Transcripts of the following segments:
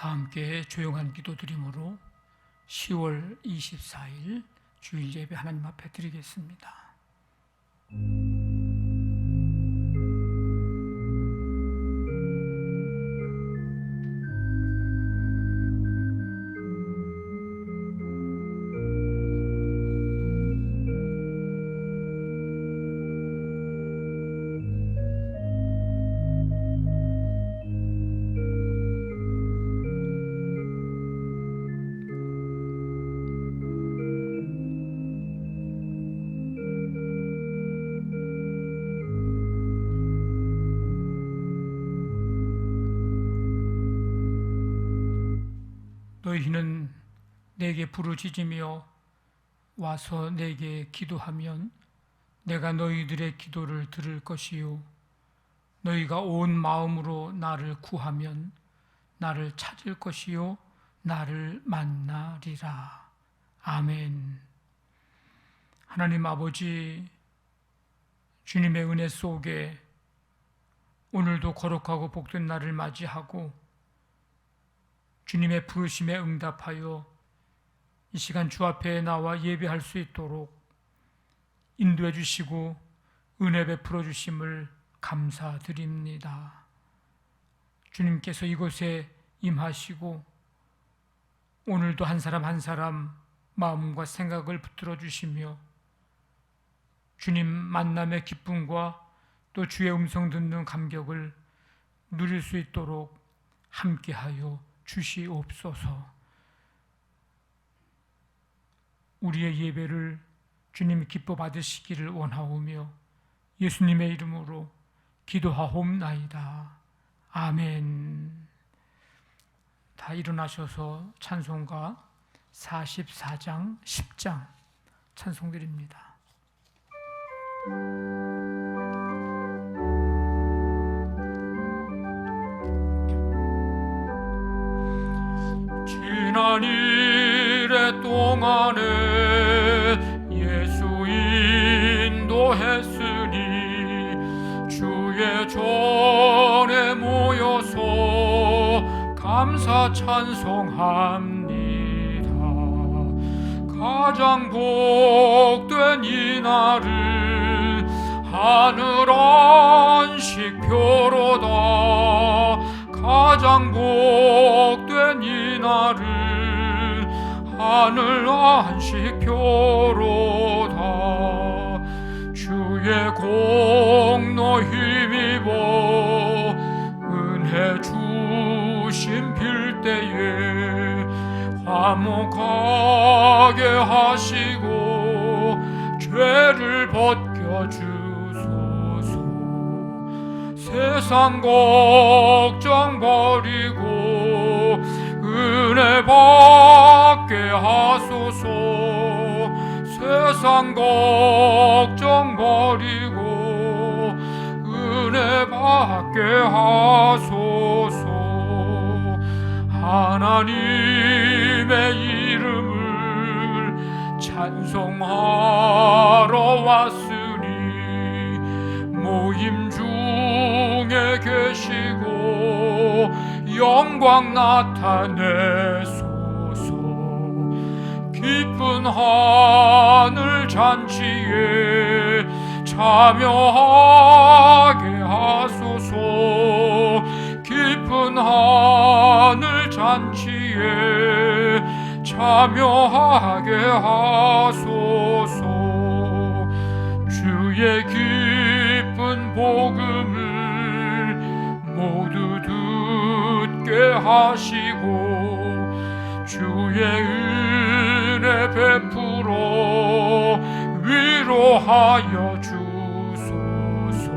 다 함께 조용한 기도 드림으로 10월 24일 주일 예배 하나님 앞에 드리겠습니다. 너희는 내게 부르짖으며 와서 내게 기도하면 내가 너희들의 기도를 들을 것이요 너희가 온 마음으로 나를 구하면 나를 찾을 것이요 나를 만나리라. 아멘. 하나님 아버지, 주님의 은혜 속에 오늘도 거룩하고 복된 날을 맞이하고 주님의 부르심에 응답하여 이 시간 주 앞에 나와 예배할 수 있도록 인도해 주시고 은혜 베풀어 주심을 감사드립니다. 주님께서 이곳에 임하시고 오늘도 한 사람 한 사람 마음과 생각을 붙들어 주시며 주님 만남의 기쁨과 또 주의 음성 듣는 감격을 누릴 수 있도록 함께하여 주시옵소서. 우리의 예배를 주님 기뻐 받으시기를 원하오며 예수님의 이름으로 기도하옵나이다. 아멘. 다 일어나셔서 찬송가 44장 10장 찬송드립니다. 지난 일의 동안에 예수 인도했으니 주의 전에 모여서 감사 찬송합니다. 가장 복된 이날은 하늘 안식표로다. 가장 복된 이날은 하늘 안식표로다. 주의 공로 힘입어 은혜 주심 빌 때에 화목하게 하시고 죄를 벗겨주소서. 세상 걱정 버리고 은혜 받게 하소서. 세상 걱정 버리고 은혜 받게 하소서. 하나님의 이름을 찬송하러 왔으니 모임 중에 계시고 영광 나타내소서. 기쁜 하늘 잔치에 참여하게 하소서. 기쁜 하늘 잔치에 참여하게 하소서. 주의 기쁜 복음을 모두 듣게 하시고 주의 은혜 베풀어 위로하여 주소서.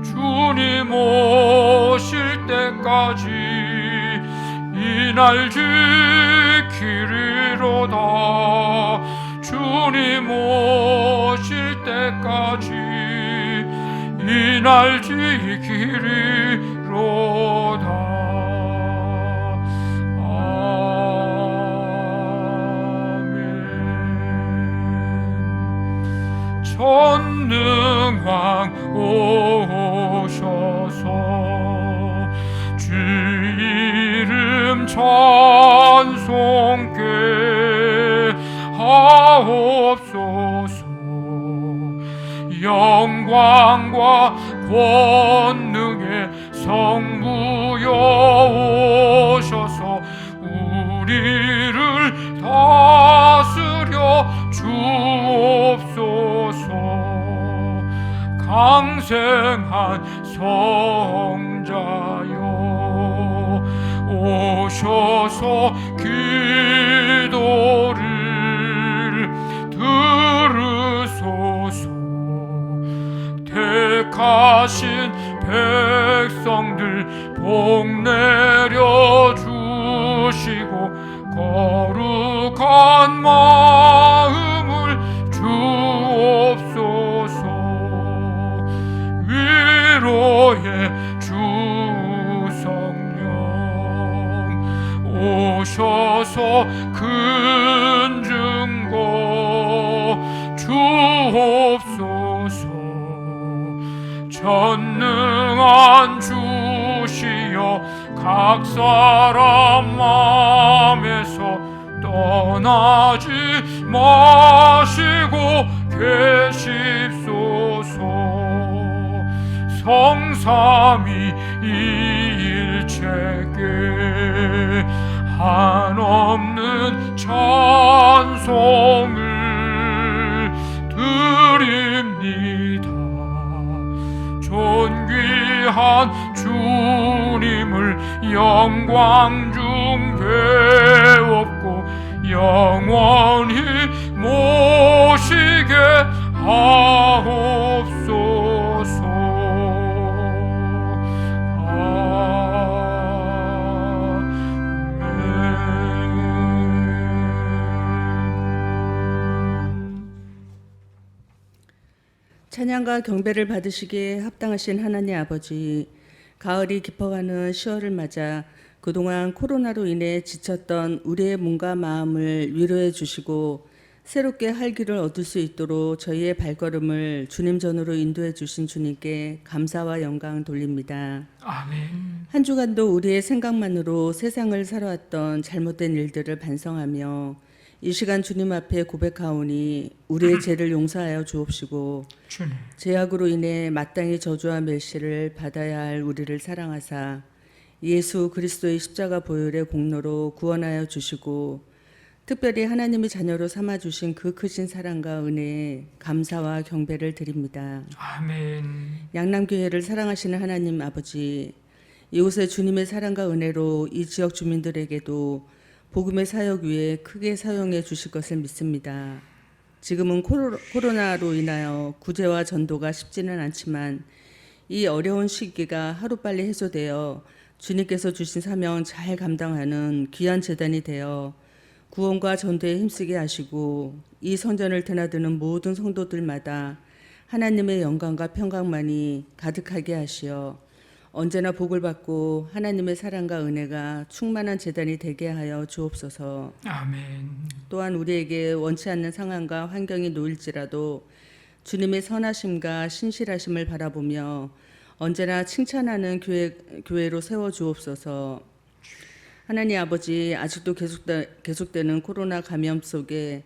주님 오실 때까지 이날 지키리로다. 주님 오실 때까지 이날 지키리로다. 전능왕 오셔서 주 이름 찬송케 하옵소서. 영광과 권능의 성부여 오셔서 우리를 다스려 주옵소서. 강생한 성자여 오셔서 기도를 들으소서. 택하신 백성들 복 내려 주시고 거룩한 마음을 주옵소서. 위로의 주 성령 오셔서 큰 증거 주옵소서. 전능한 주시여 각 사람 마음에서 떠나지 마시고 계십소서. 성삼위 이일체께 한없는 찬송을 드립니다. 존귀한 주님을 영광 중 배웠고 영원히 모시게 하옵소서. 찬양과 경배를 받으시기에 합당하신 하나님 아버지, 가을이 깊어가는 10월을 맞아 그동안 코로나로 인해 지쳤던 우리의 몸과 마음을 위로해 주시고 새롭게 활기를 얻을 수 있도록 저희의 발걸음을 주님 전으로 인도해 주신 주님께 감사와 영광 돌립니다. 아멘. 한 주간도 우리의 생각만으로 세상을 살아왔던 잘못된 일들을 반성하며 이 시간 주님 앞에 고백하오니 우리의 죄를 용서하여 주옵시고 주님. 죄악으로 인해 마땅히 저주와 멸시를 받아야 할 우리를 사랑하사 예수 그리스도의 십자가 보혈의 공로로 구원하여 주시고 특별히 하나님의 자녀로 삼아 주신 그 크신 사랑과 은혜에 감사와 경배를 드립니다. 아멘. 양남교회를 사랑하시는 하나님 아버지, 이곳에 주님의 사랑과 은혜로 이 지역 주민들에게도 복음의 사역 위에 크게 사용해 주실 것을 믿습니다. 지금은 코로나로 인하여 구제와 전도가 쉽지는 않지만 이 어려운 시기가 하루빨리 해소되어 주님께서 주신 사명 잘 감당하는 귀한 재단이 되어 구원과 전도에 힘쓰게 하시고 이 성전을 드나드는 모든 성도들마다 하나님의 영광과 평강만이 가득하게 하시어 언제나 복을 받고 하나님의 사랑과 은혜가 충만한 재단이 되게 하여 주옵소서. 아멘. 또한 우리에게 원치 않는 상황과 환경이 놓일지라도 주님의 선하심과 신실하심을 바라보며 언제나 칭찬하는 교회로 세워 주옵소서. 하나님 아버지, 아직도 계속되는 코로나 감염 속에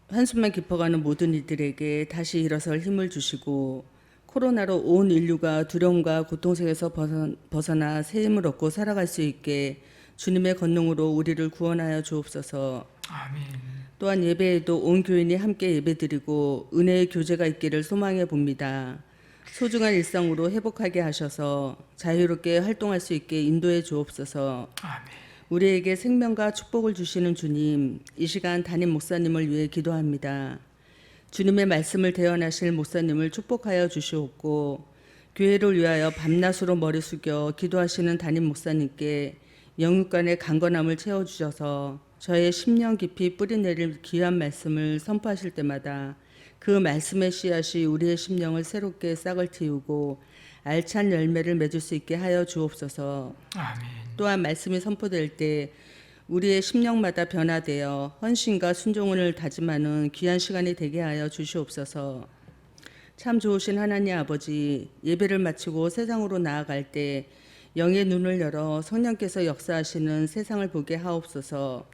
한숨만 깊어가는 모든 이들에게 다시 일어설 힘을 주시고 코로나로 온 인류가 두려움과 고통 속에서 벗어나 새 힘을 얻고 살아갈 수 있게 주님의 권능으로 우리를 구원하여 주옵소서. 아멘. 또한 예배에도 온 교인이 함께 예배드리고 은혜의 교제가 있기를 소망해 봅니다. 소중한 일상으로 회복하게 하셔서 자유롭게 활동할 수 있게 인도해 주옵소서. 아멘. 우리에게 생명과 축복을 주시는 주님, 이 시간 담임 목사님을 위해 기도합니다. 주님의 말씀을 대언하실 목사님을 축복하여 주시옵고 교회를 위하여 밤낮으로 머리 숙여 기도하시는 담임 목사님께 영육간의 강건함을 채워주셔서 저의 심령 깊이 뿌리내릴 귀한 말씀을 선포하실 때마다 그 말씀의 씨앗이 우리의 심령을 새롭게 싹을 틔우고 알찬 열매를 맺을 수 있게 하여 주옵소서. 아멘. 또한 말씀이 선포될 때 우리의 심령마다 변화되어 헌신과 순종을 다짐하는 귀한 시간이 되게 하여 주시옵소서. 참 좋으신 하나님 아버지, 예배를 마치고 세상으로 나아갈 때 영의 눈을 열어 성령께서 역사하시는 세상을 보게 하옵소서.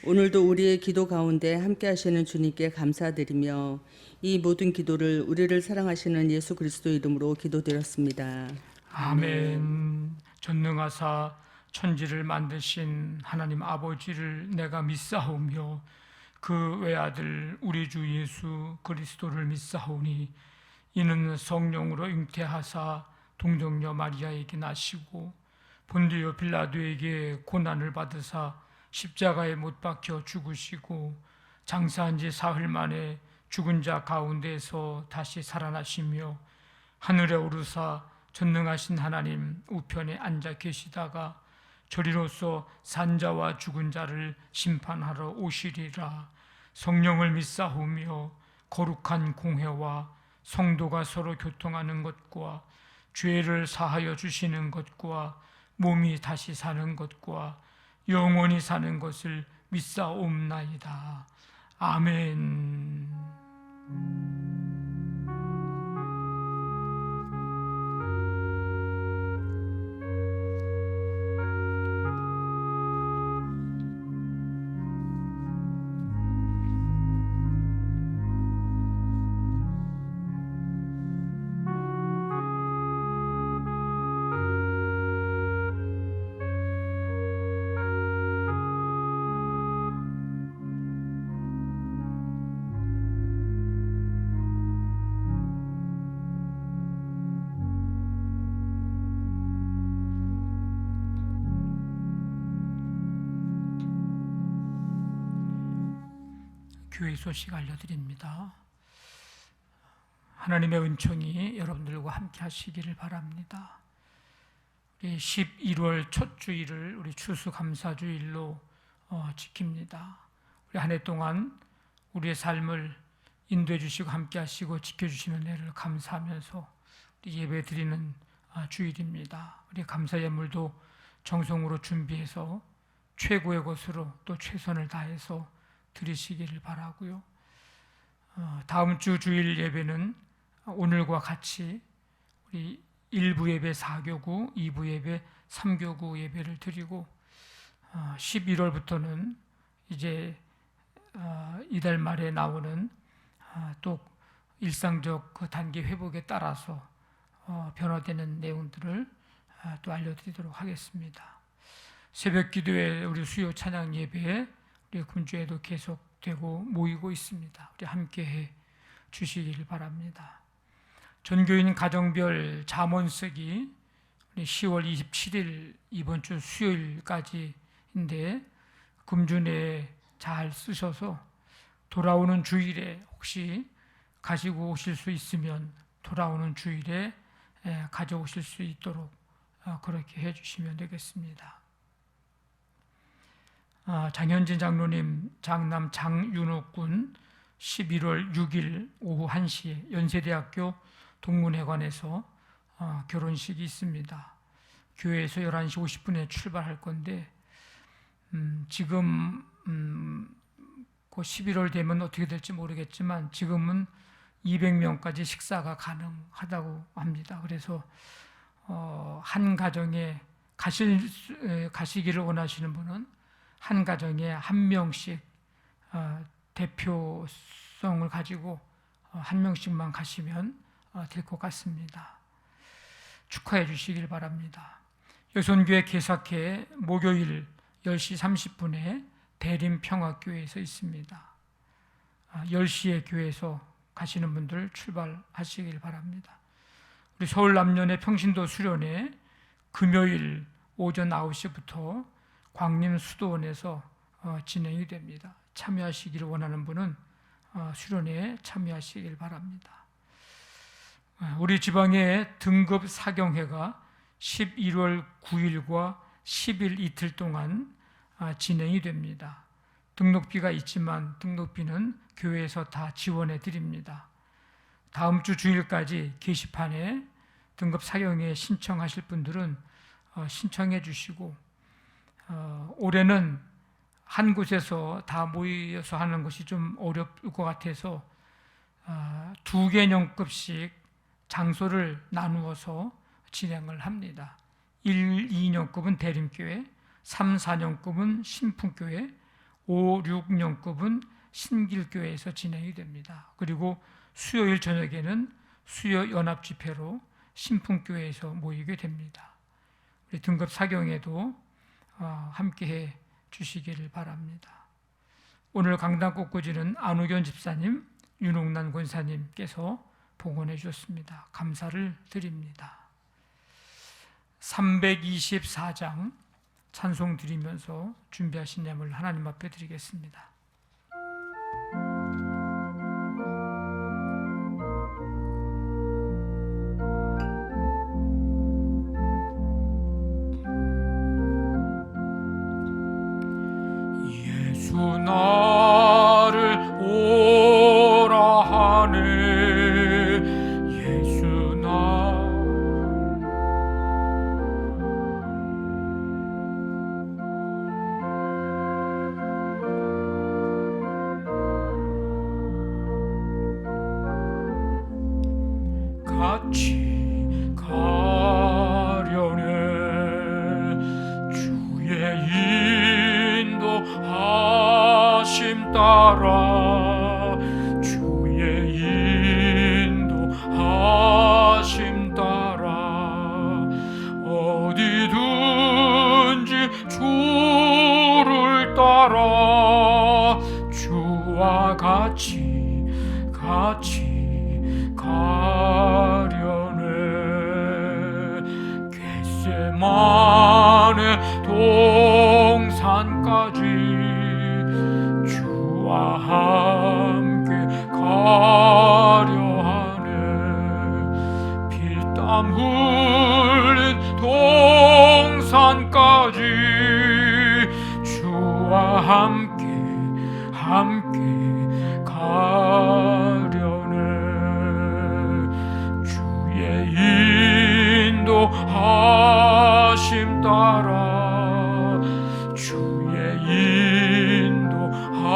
오늘도 우리의 기도 가운데 함께 하시는 주님께 감사드리며 이 모든 기도를 우리를 사랑하시는 예수 그리스도 이름으로 기도드렸습니다. 아멘. 전능하사 천지를 만드신 하나님 아버지를 내가 믿사오며 그 외아들 우리 주 예수 그리스도를 믿사오니 이는 성령으로 잉태하사 동정녀 마리아에게 나시고 본디오 빌라도에게 고난을 받으사 십자가에 못 박혀 죽으시고 장사한 지 사흘 만에 죽은 자 가운데서 다시 살아나시며 하늘에 오르사 전능하신 하나님 우편에 앉아 계시다가 저리로서 산자와 죽은 자를 심판하러 오시리라. 성령을 믿사오며 거룩한 공회와 성도가 서로 교통하는 것과 죄를 사하여 주시는 것과 몸이 다시 사는 것과 영원히 사는 것을 믿사옵나이다. 아멘. 교회 소식 알려드립니다. 하나님의 은총이 여러분들과 함께 하시기를 바랍니다. 우리 11월 첫 주일을 우리 추수감사주일로 지킵니다. 우리 한 해 동안 우리의 삶을 인도해 주시고 함께 하시고 지켜주시는 은혜를 감사하면서 우리 예배 드리는 주일입니다. 우리 감사 예물도 정성으로 준비해서 최고의 것으로 또 최선을 다해서 드리시기를 바라고요. 다음 주 주일 예배는 오늘과 같이 우리 1부 예배 4교구, 2부 예배 3교구 예배를 드리고 11월부터는 이제 이달 말에 나오는 또 일상적 그 단계 회복에 따라서 변화되는 내용들을 또 알려드리도록 하겠습니다. 새벽 기도회 우리 수요 찬양 예배에 우리 금주에도 계속되고 모이고 있습니다. 우리 함께해 주시기를 바랍니다. 전교인 가정별 잠언 쓰기 우리 10월 27일 이번 주 수요일까지인데 금주 내에 잘 쓰셔서 돌아오는 주일에 혹시 가지고 오실 수 있으면 돌아오는 주일에 가져오실 수 있도록 그렇게 해주시면 되겠습니다. 장현진 장로님 장남 장윤옥군 11월 6일 오후 1시에 연세대학교 동문회관에서 결혼식이 있습니다. 교회에서 11시 50분에 출발할 건데 지금 그 11월 되면 어떻게 될지 모르겠지만 지금은 200명까지 식사가 가능하다고 합니다. 그래서 한 가정에 가시기를 원하시는 분은 한 가정에 한 명씩 대표성을 가지고 한 명씩만 가시면 될 것 같습니다. 축하해 주시길 바랍니다. 여손교회 개사회 목요일 10시 30분에 대림평화교회에서 있습니다. 10시에 교회에서 가시는 분들 출발하시길 바랍니다. 우리 서울 남년의 평신도 수련회 금요일 오전 9시부터 광림 수도원에서 진행이 됩니다. 참여하시기를 원하는 분은 수련회에 참여하시길 바랍니다. 우리 지방의 등급 사경회가 11월 9일과 10일 이틀 동안 진행이 됩니다. 등록비가 있지만 등록비는 교회에서 다 지원해 드립니다. 다음 주 주일까지 게시판에 등급 사경회에 신청하실 분들은 신청해 주시고 올해는 한 곳에서 다 모여서 하는 것이 좀 어려울 것 같아서 2개년급씩 장소를 나누어서 진행을 합니다. 1, 2년급은 대림교회, 3, 4년급은 신풍교회, 5, 6년급은 신길교회에서 진행이 됩니다. 그리고 수요일 저녁에는 수요연합집회로 신풍교회에서 모이게 됩니다. 우리 등급 사경에도 함께해 주시기를 바랍니다. 오늘 강단 꽃꽂이는 안우견 집사님, 윤옥란 권사님께서 봉헌해 주셨습니다. 감사를 드립니다. 324장 찬송 드리면서 준비하신 예물 하나님 앞에 드리겠습니다. 예수 나를 오라 하네 예수 같이 가려네 주의 인도하심 따라 주의 인도하심 따라 어디든지 주를 따라 주와 같이 가려네 겟세마네 동산까지 주와 함께 가려 하네 피땀 흘린 동산까지 주와 함께 가려 인도하심 따라 주의 인도하심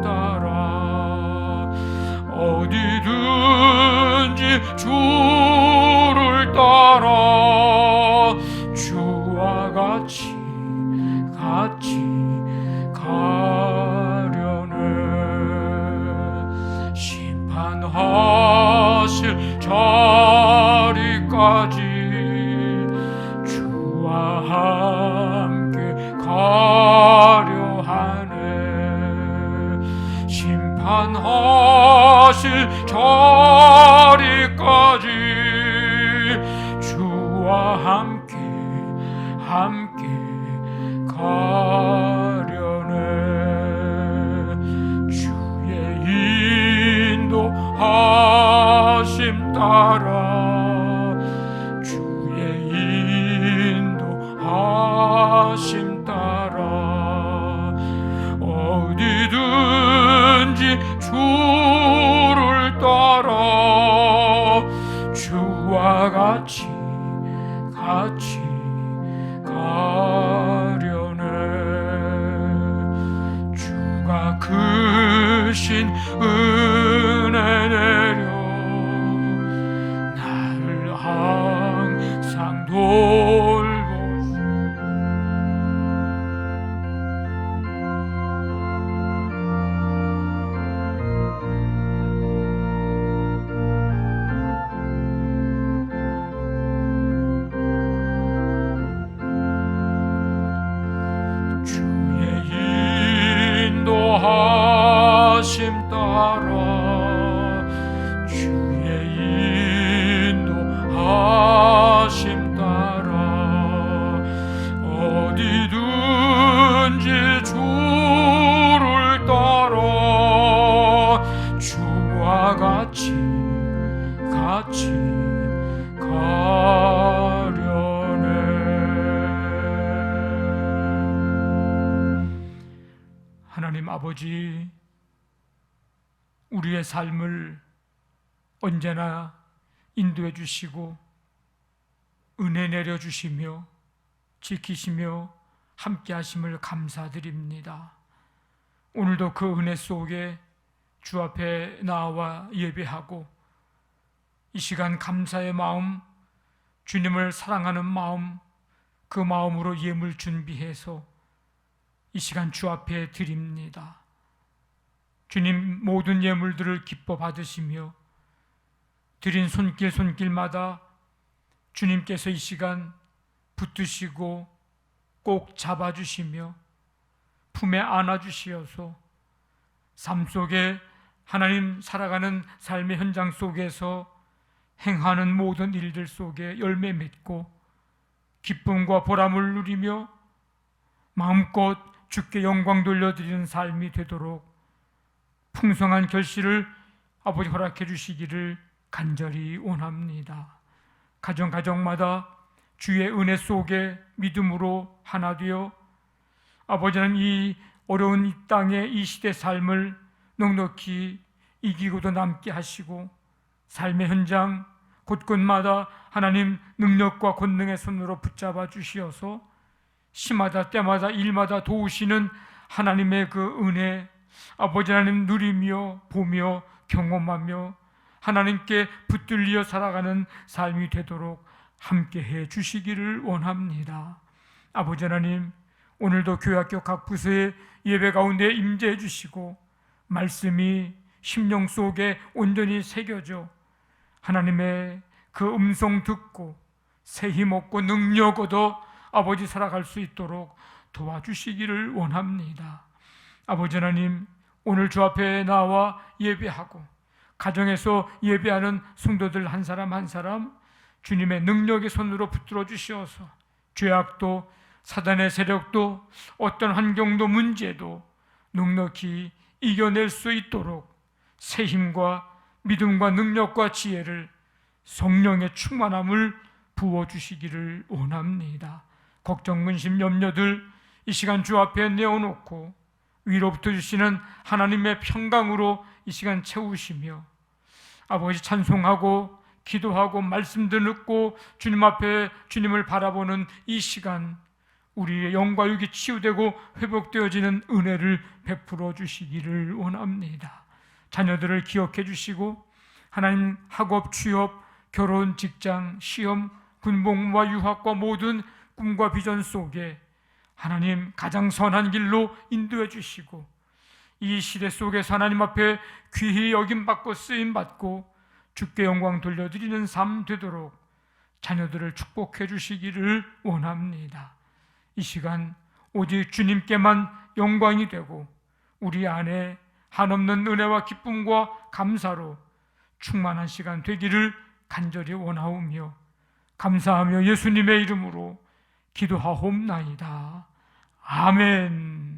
따라 어디든지 주를 따라 주와 같이 가려네. 심판하실 자리까지 주와 함께 가려 하네. 심판하실 자리까지 주와 함께 가려네. 주의 인도하심 따라 주의 인도하심 따라 어디든지 주를 따라 주와 같이 가려네. 주가 크신 은혜 내려 나를 항상 돌보시. 인도하심 따라 주의 인도하심 따라 어디든지 주를 따라 주와 같이 가려네. 하나님 아버지, 우리의 삶을 언제나 인도해 주시고 은혜 내려 주시며 지키시며 함께 하심을 감사드립니다. 오늘도 그 은혜 속에 주 앞에 나와 예배하고 이 시간 감사의 마음, 주님을 사랑하는 마음, 그 마음으로 예물 준비해서 이 시간 주 앞에 드립니다. 주님, 모든 예물들을 기뻐 받으시며 드린 손길마다 주님께서 이 시간 붙드시고 꼭 잡아주시며 품에 안아주시어서 삶 속에 하나님 살아가는 삶의 현장 속에서 행하는 모든 일들 속에 열매 맺고 기쁨과 보람을 누리며 마음껏 주께 영광 돌려드리는 삶이 되도록 풍성한 결실을 아버지 허락해 주시기를 간절히 원합니다. 가정마다 주의 은혜 속에 믿음으로 하나 되어 아버지는 이 어려운 이 땅의 이 시대 삶을 넉넉히 이기고도 남게 하시고 삶의 현장 곳곳마다 하나님 능력과 권능의 손으로 붙잡아 주시어서 시마다 때마다 일마다 도우시는 하나님의 그 은혜 아버지 하나님 누리며 보며 경험하며 하나님께 붙들려 살아가는 삶이 되도록 함께해 주시기를 원합니다. 아버지 하나님, 오늘도 교회학교 각 부서의 예배 가운데 임재해 주시고 말씀이 심령 속에 온전히 새겨져 하나님의 그 음성 듣고 새 힘 얻고 능력 얻어 아버지 살아갈 수 있도록 도와주시기를 원합니다. 아버지 하나님, 오늘 주 앞에 나와 예배하고 가정에서 예배하는 성도들 한 사람 한 사람 주님의 능력의 손으로 붙들어 주시어서 죄악도 사단의 세력도 어떤 환경도 문제도 넉넉히 이겨낼 수 있도록 새 힘과 믿음과 능력과 지혜를 성령의 충만함을 부어주시기를 원합니다. 걱정, 근심, 염려들 이 시간 주 앞에 내어놓고 위로부터 주시는 하나님의 평강으로 이 시간 채우시며 아버지 찬송하고 기도하고 말씀도 듣고 주님 앞에 주님을 바라보는 이 시간, 우리의 영과 육이 치유되고 회복되어지는 은혜를 베풀어 주시기를 원합니다. 자녀들을 기억해 주시고 하나님, 학업, 취업, 결혼, 직장, 시험, 군복무와 유학과 모든 꿈과 비전 속에 하나님 가장 선한 길로 인도해 주시고, 이 시대 속에서 하나님 앞에 귀히 여김받고 쓰임받고 주께 영광 돌려드리는 삶 되도록 자녀들을 축복해 주시기를 원합니다. 이 시간 오직 주님께만 영광이 되고 우리 안에 한없는 은혜와 기쁨과 감사로 충만한 시간 되기를 간절히 원하오며 감사하며 예수님의 이름으로 기도하옵나이다. 아멘.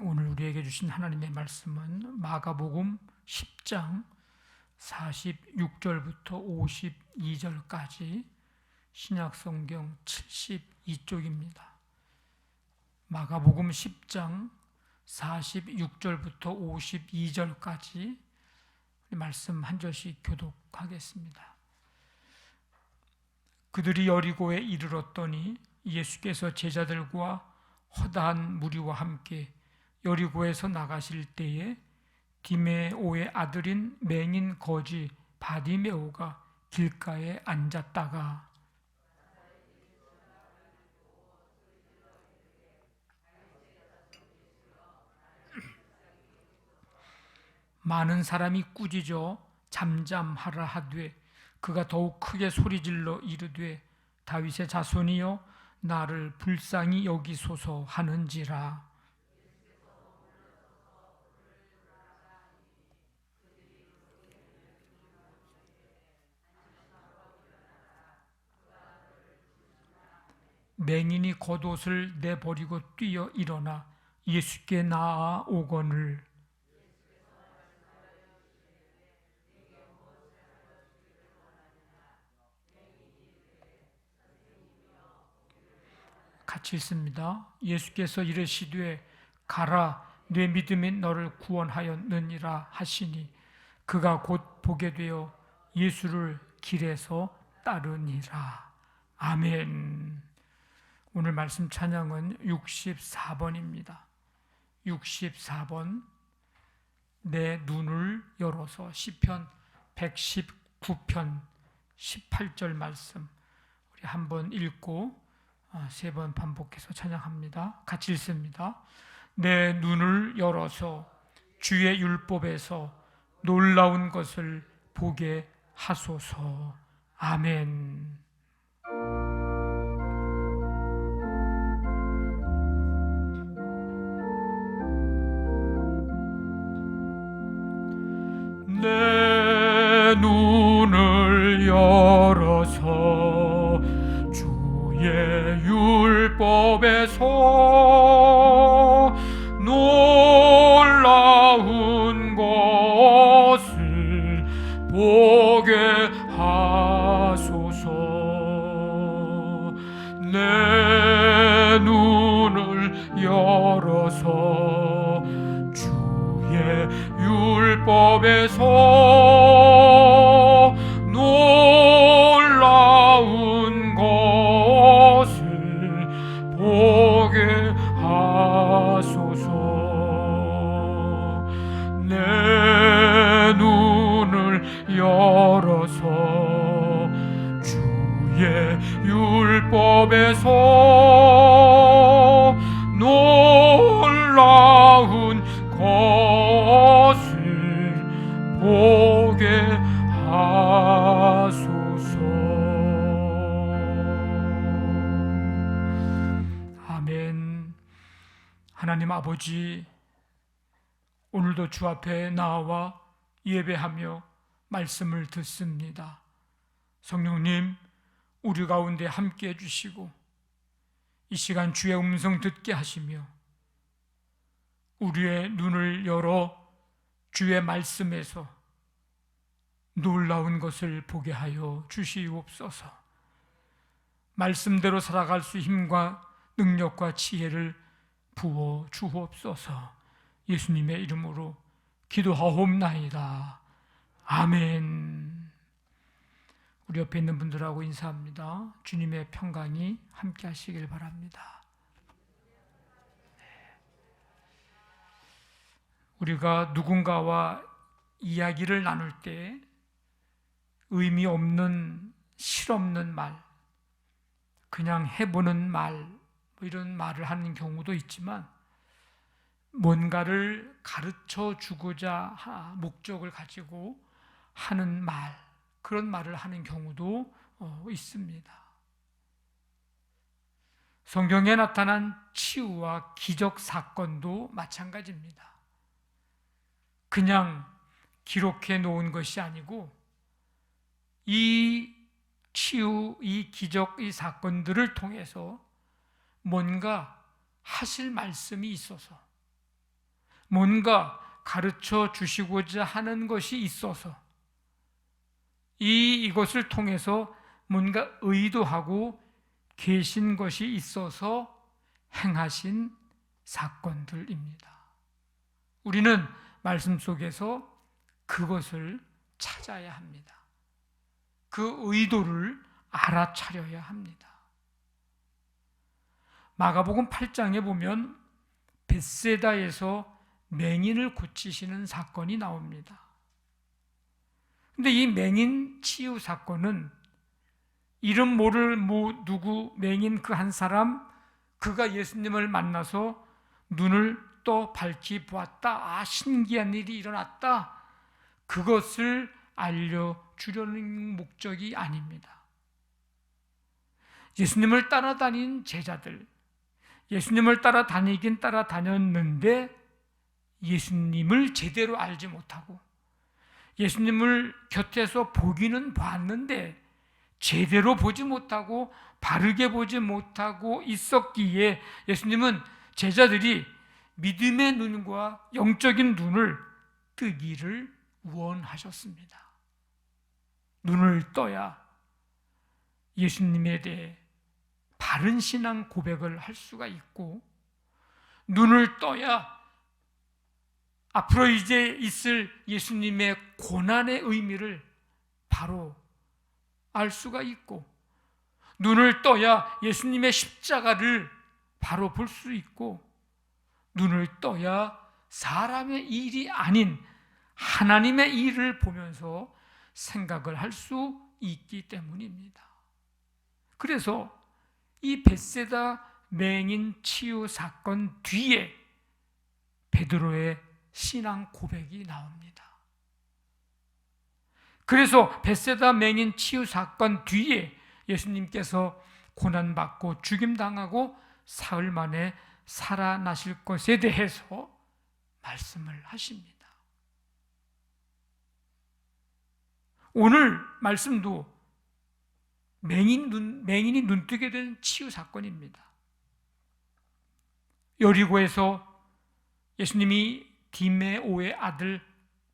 오늘 우리에게 주신 하나님의 말씀은 마가복음 10장 46절부터 52절까지 신약성경 72쪽입니다. 마가복음 10장 46절부터 52절까지 말씀 한 절씩 교독하겠습니다. 그들이 여리고에 이르렀더니 예수께서 제자들과 허다한 무리와 함께 여리고에서 나가실 때에 디메오의 아들인 맹인 거지 바디메오가 길가에 앉았다가 많은 사람이 꾸짖어 잠잠하라 하되 그가 더욱 크게 소리질러 이르되 다윗의 자손이여 나를 불쌍히 여기소서 하는지라. 맹인이 겉옷을 내버리고 뛰어 일어나 예수께 나아 오거늘 같이 읽습니다. 예수께서 이르시되 가라, 내 믿음이 너를 구원하였느니라 하시니 그가 곧 보게 되어 예수를 길에서 따르니라. 아멘. 오늘 말씀 찬양은 64번입니다. 64번 내 눈을 열어서 시편 119편 18절 말씀 우리 한번 읽고 세 번 반복해서 찬양합니다. 같이 읽습니다. 내 눈을 열어서 주의 율법에서 놀라운 것을 보게 하소서. 아멘. 내 눈을 열어서 주의 율법에서 놀라운 것을 보게 하소서. 내 눈을 열어서 주의 율법에서 놀라운 것을 보게 하소서. 내 눈을 열어서 주의 율법에서 놀라운 것을 보게 하소서. 하나님 아버지, 오늘도 주 앞에 나와 예배하며 말씀을 듣습니다. 성령님, 우리 가운데 함께 해주시고 이 시간 주의 음성 듣게 하시며 우리의 눈을 열어 주의 말씀에서 놀라운 것을 보게 하여 주시옵소서. 말씀대로 살아갈 수 힘과 능력과 지혜를 부어 주옵소서. 예수님의 이름으로 기도하옵나이다. 아멘. 우리 옆에 있는 분들하고 인사합니다. 주님의 평강이 함께 하시길 바랍니다. 우리가 누군가와 이야기를 나눌 때 의미 없는, 실없는 말, 그냥 해보는 말, 이런 말을 하는 경우도 있지만 뭔가를 가르쳐 주고자 목적을 가지고 하는 말, 그런 말을 하는 경우도 있습니다. 성경에 나타난 치유와 기적 사건도 마찬가지입니다. 그냥 기록해 놓은 것이 아니고 이 치유, 이 기적, 이 사건들을 통해서 뭔가 하실 말씀이 있어서, 뭔가 가르쳐 주시고자 하는 것이 있어서, 이것을 통해서 뭔가 의도하고 계신 것이 있어서 행하신 사건들입니다. 우리는 말씀 속에서 그것을 찾아야 합니다. 그 의도를 알아차려야 합니다. 마가복음 8장에 보면 벳세다에서 맹인을 고치시는 사건이 나옵니다. 근데 이 맹인 치유 사건은 이름 모를 누구 맹인 그 한 사람, 그가 예수님을 만나서 눈을 또 밝히 보았다. 아, 신기한 일이 일어났다. 그것을 알려주려는 목적이 아닙니다. 예수님을 따라다닌 제자들, 예수님을 따라다니긴 따라다녔는데 예수님을 제대로 알지 못하고 예수님을 곁에서 보기는 봤는데 제대로 보지 못하고 바르게 보지 못하고 있었기에 예수님은 제자들이 믿음의 눈과 영적인 눈을 뜨기를 원하셨습니다. 눈을 떠야 예수님에 대해 바른 신앙 고백을 할 수가 있고, 눈을 떠야 앞으로 이제 있을 예수님의 고난의 의미를 바로 알 수가 있고, 눈을 떠야 예수님의 십자가를 바로 볼 수 있고, 눈을 떠야 사람의 일이 아닌 하나님의 일을 보면서 생각을 할 수 있기 때문입니다. 그래서 이 벳세다 맹인 치유 사건 뒤에 베드로의 신앙 고백이 나옵니다. 그래서 벳세다 맹인 치유 사건 뒤에 예수님께서 고난받고 죽임당하고 사흘 만에 살아나실 것에 대해서 말씀을 하십니다. 오늘 말씀도 맹인이 눈뜨게 된 치유 사건입니다. 여리고에서 예수님이 디메오의 아들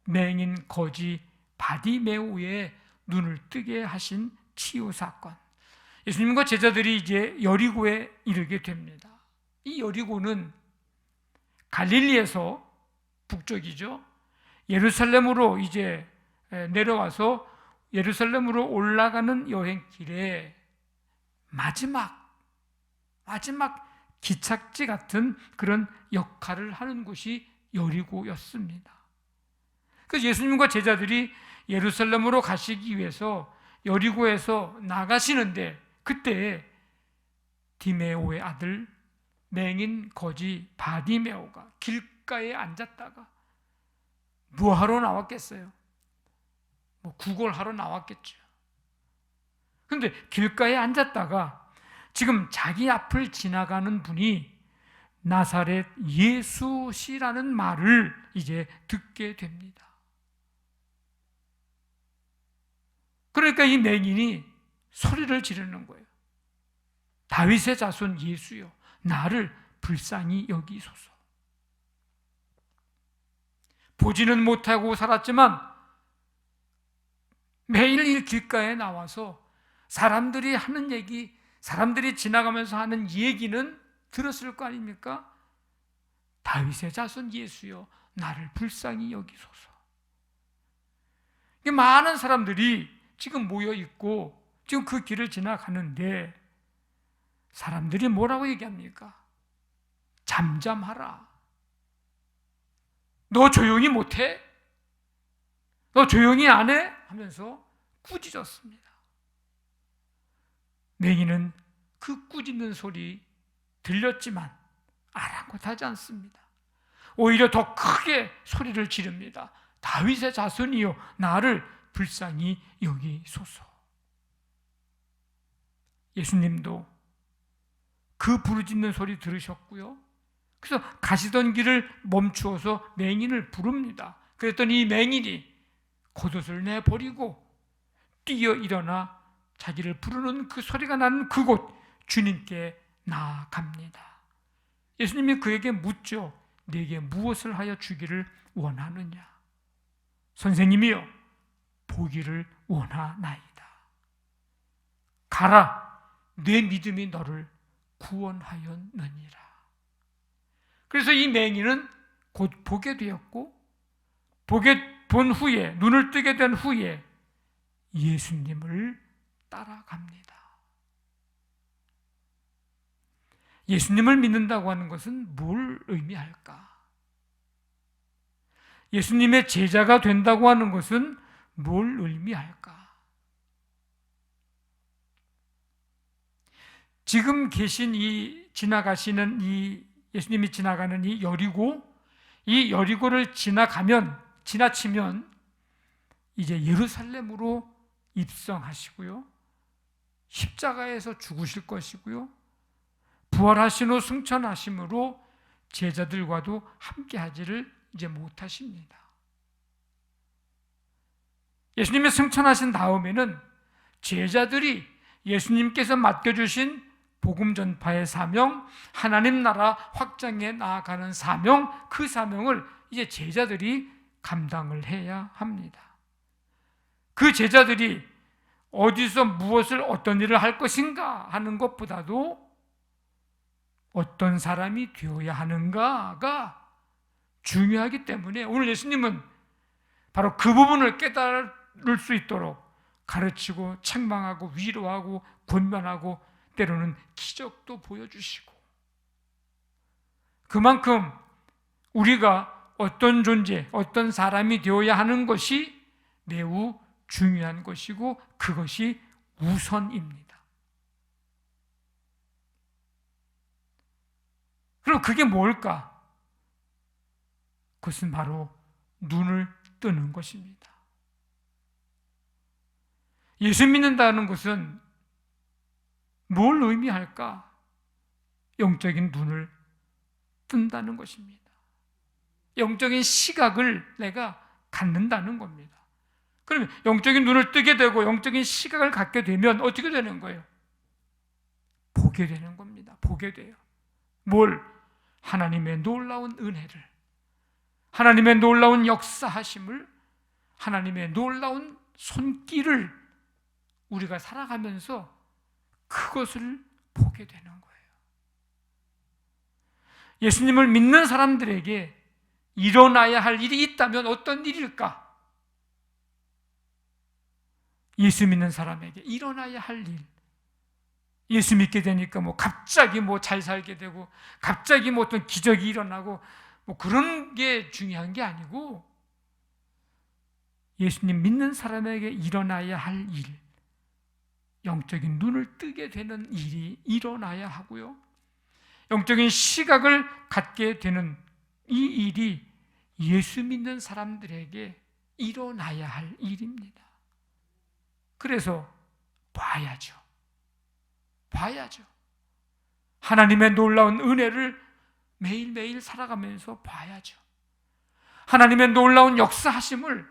맹인 거지 바디메오의 눈을 뜨게 하신 치유 사건. 예수님과 제자들이 이제 여리고에 이르게 됩니다. 이 여리고는 갈릴리에서 북쪽이죠. 예루살렘으로 이제 내려와서 예루살렘으로 올라가는 여행길에 마지막 기착지 같은 그런 역할을 하는 곳이 여리고였습니다. 그래서 예수님과 제자들이 예루살렘으로 가시기 위해서 여리고에서 나가시는데, 그때 디메오의 아들 맹인 거지 바디메오가 길가에 앉았다가 뭐하러 나왔겠어요? 구걸하러 나왔겠죠. 그런데 길가에 앉았다가 지금 자기 앞을 지나가는 분이 나사렛 예수시라는 말을 이제 듣게 됩니다. 그러니까 이 맹인이 소리를 지르는 거예요. 다윗의 자손 예수여, 나를 불쌍히 여기소서. 보지는 못하고 살았지만 매일 이 길가에 나와서 사람들이 하는 얘기, 사람들이 지나가면서 하는 얘기는 들었을 거 아닙니까? 다윗의 자손 예수여, 나를 불쌍히 여기소서. 많은 사람들이 지금 모여 있고 지금 그 길을 지나가는데 사람들이 뭐라고 얘기합니까? 잠잠하라. 너 조용히 못해? 너 조용히 안 해? 하면서 꾸짖었습니다. 맹인은 그 꾸짖는 소리 들렸지만 아랑곳하지 않습니다. 오히려 더 크게 소리를 지릅니다. 다윗의 자손이여, 나를 불쌍히 여기소서. 예수님도 그 부르짖는 소리 들으셨고요. 그래서 가시던 길을 멈추어서 맹인을 부릅니다. 그랬더니 이 맹인이 겉옷을 내버리고 뛰어 일어나 자기를 부르는 그 소리가 나는 그곳 주님께 나아갑니다. 예수님이 그에게 묻죠. 네게 무엇을 하여 주기를 원하느냐? 선생님이여, 보기를 원하나이다. 가라, 내 믿음이 너를 구원하였느니라. 그래서 이 맹인은 곧 보게 되었고, 보게 본 후에, 눈을 뜨게 된 후에 예수님을 따라갑니다. 예수님을 믿는다고 하는 것은 뭘 의미할까? 예수님의 제자가 된다고 하는 것은 뭘 의미할까? 지금 계신 지나가시는 예수님이 지나가는 이 여리고를 지나치면 이제 예루살렘으로 입성하시고요. 십자가에서 죽으실 것이고요. 부활하신 후 승천하심으로 제자들과도 함께 하지를 이제 못하십니다. 예수님이 승천하신 다음에는 제자들이 예수님께서 맡겨주신 복음 전파의 사명, 하나님 나라 확장해 나아가는 사명, 그 사명을 이제 제자들이 감당을 해야 합니다. 그 제자들이 어디서 무엇을 어떤 일을 할 것인가 하는 것보다도 어떤 사람이 되어야 하는가가 중요하기 때문에 오늘 예수님은 바로 그 부분을 깨달을 수 있도록 가르치고 책망하고 위로하고 권면하고 때로는 기적도 보여주시고, 그만큼 우리가 어떤 존재, 어떤 사람이 되어야 하는 것이 매우 중요한 것이고 그것이 우선입니다. 그럼 그게 뭘까? 그것은 바로 눈을 뜨는 것입니다. 예수 믿는다는 것은 뭘 의미할까? 영적인 눈을 뜬다는 것입니다. 영적인 시각을 내가 갖는다는 겁니다. 그러면 영적인 눈을 뜨게 되고 영적인 시각을 갖게 되면 어떻게 되는 거예요? 보게 되는 겁니다. 보게 돼요. 뭘? 하나님의 놀라운 은혜를, 하나님의 놀라운 역사하심을, 하나님의 놀라운 손길을 우리가 살아가면서 그것을 보게 되는 거예요. 예수님을 믿는 사람들에게 일어나야 할 일이 있다면 어떤 일일까? 예수 믿는 사람에게 일어나야 할 일. 예수 믿게 되니까 갑자기 잘 살게 되고 갑자기 어떤 기적이 일어나고 그런 게 중요한 게 아니고 예수님 믿는 사람에게 일어나야 할 일, 영적인 눈을 뜨게 되는 일이 일어나야 하고요. 영적인 시각을 갖게 되는 이 일이 예수 믿는 사람들에게 일어나야 할 일입니다. 그래서 봐야죠. 하나님의 놀라운 은혜를 매일매일 살아가면서 봐야죠. 하나님의 놀라운 역사하심을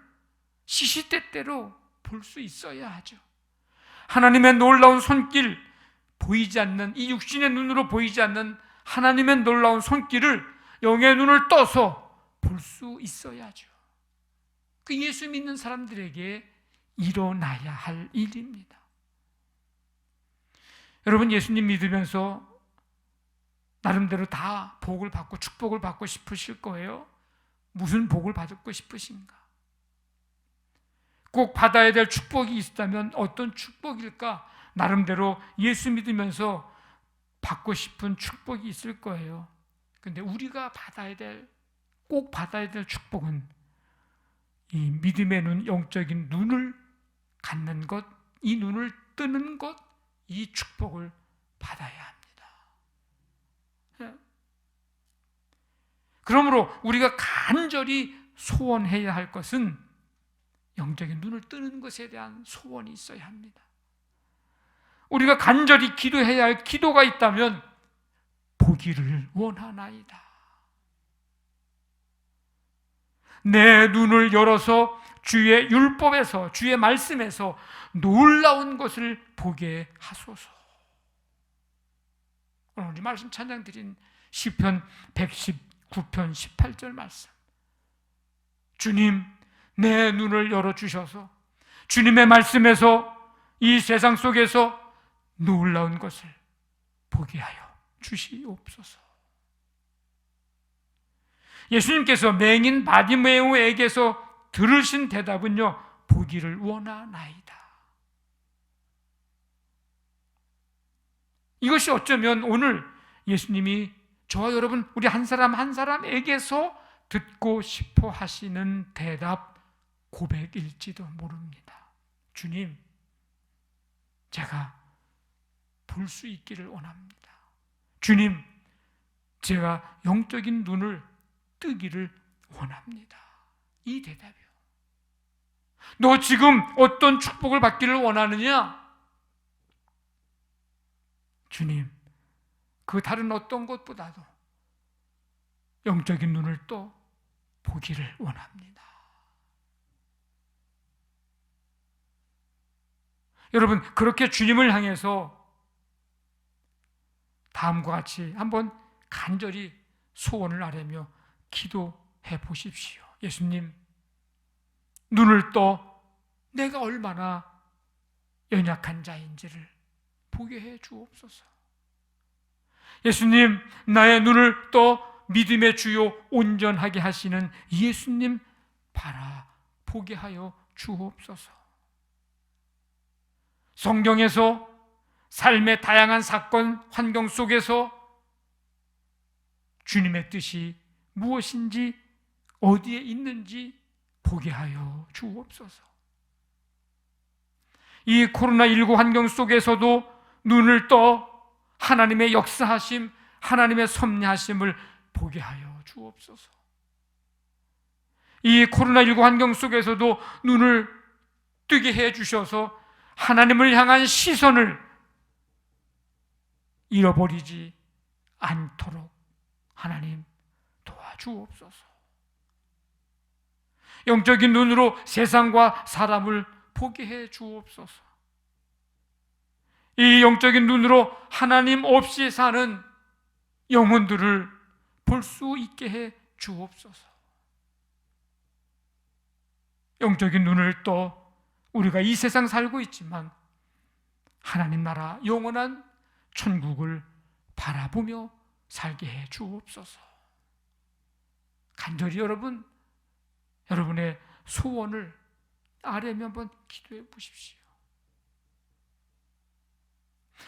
시시때때로 볼 수 있어야 하죠. 하나님의 놀라운 손길, 보이지 않는, 이 육신의 눈으로 보이지 않는 하나님의 놀라운 손길을 영의 눈을 떠서 볼 수 있어야죠. 그 예수 믿는 사람들에게 일어나야 할 일입니다. 여러분, 예수님 믿으면서 나름대로 다 복을 받고 축복을 받고 싶으실 거예요. 무슨 복을 받고 싶으신가? 꼭 받아야 될 축복이 있다면 어떤 축복일까? 나름대로 예수 믿으면서 받고 싶은 축복이 있을 거예요. 근데 우리가 꼭 받아야 될 축복은 이 믿음의 눈, 영적인 눈을 갖는 것, 이 눈을 뜨는 것, 이 축복을 받아야 합니다. 그러므로 우리가 간절히 소원해야 할 것은 영적인 눈을 뜨는 것에 대한 소원이 있어야 합니다. 우리가 간절히 기도해야 할 기도가 있다면 보기를 원하나이다. 내 눈을 열어서 주의 율법에서, 주의 말씀에서 놀라운 것을 보게 하소서. 오늘 우리 말씀 찬양 드린 시편 119편 18절 말씀. 주님, 내 눈을 열어주셔서 주님의 말씀에서 이 세상 속에서 놀라운 것을 보게 하여 주시옵소서. 예수님께서 맹인 바디메오에게서 들으신 대답은요, 보기를 원하나이다. 이것이 어쩌면 오늘 예수님이 저와 여러분, 우리 한 사람 한 사람에게서 듣고 싶어 하시는 대답, 고백일지도 모릅니다. 주님, 제가 볼 수 있기를 원합니다. 주님, 제가 영적인 눈을 뜨기를 원합니다. 이 대답이요. 너 지금 어떤 축복을 받기를 원하느냐? 주님, 그 다른 어떤 것보다도 영적인 눈을 또 보기를 원합니다. 여러분, 그렇게 주님을 향해서 다음과 같이 한번 간절히 소원을 아뢰며 기도해 보십시오. 예수님, 눈을 떠 내가 얼마나 연약한 자인지를 보게 해 주옵소서. 예수님, 나의 눈을 떠 믿음의 주요 온전하게 하시는 예수님 바라보게 하여 주옵소서. 성경에서 삶의 다양한 사건, 환경 속에서 주님의 뜻이 무엇인지, 어디에 있는지 보게 하여 주옵소서. 이 코로나19 환경 속에서도 눈을 떠 하나님의 역사하심, 하나님의 섭리하심을 보게 하여 주옵소서. 이 코로나19 환경 속에서도 눈을 뜨게 해 주셔서 하나님을 향한 시선을 잃어버리지 않도록 하나님 도와주옵소서. 영적인 눈으로 세상과 사람을 보게 해 주옵소서. 이 영적인 눈으로 하나님 없이 사는 영혼들을 볼 수 있게 해 주옵소서. 영적인 눈을 떠 우리가 이 세상 살고 있지만 하나님 나라 영원한 천국을 바라보며 살게 해 주옵소서. 간절히 여러분의 소원을 아뢰며 한번 기도해 보십시오.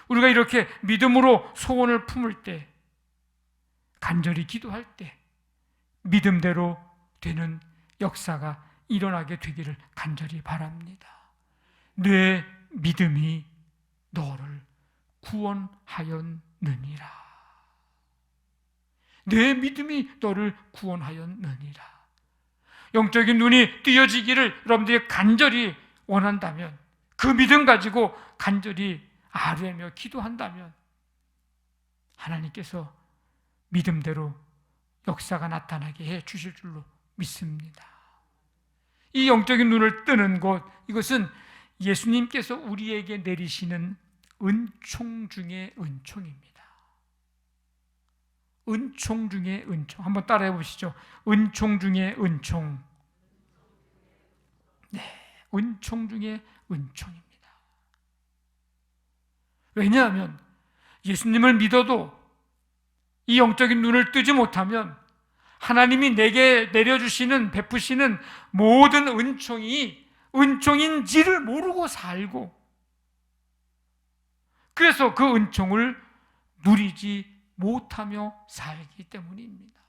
우리가 이렇게 믿음으로 소원을 품을 때, 간절히 기도할 때 믿음대로 되는 역사가 일어나게 되기를 간절히 바랍니다. 내 믿음이 너를 구원하였느니라. 내 믿음이 너를 구원하였느니라. 영적인 눈이 띄어지기를 여러분들이 간절히 원한다면, 그 믿음 가지고 간절히 아뢰며 기도한다면 하나님께서 믿음대로 역사가 나타나게 해 주실 줄로 믿습니다. 이 영적인 눈을 뜨는 것, 이것은 예수님께서 우리에게 내리시는 은총 중의 은총입니다. 은총 중의 은총. 한번 따라해 보시죠. 은총 중의 은총. 네, 은총 중의 은총입니다. 왜냐하면 예수님을 믿어도 이 영적인 눈을 뜨지 못하면 하나님이 내게 내려주시는, 베푸시는 모든 은총이 은총인지를 모르고 살고, 그래서 그 은총을 누리지 못하며 살기 때문입니다.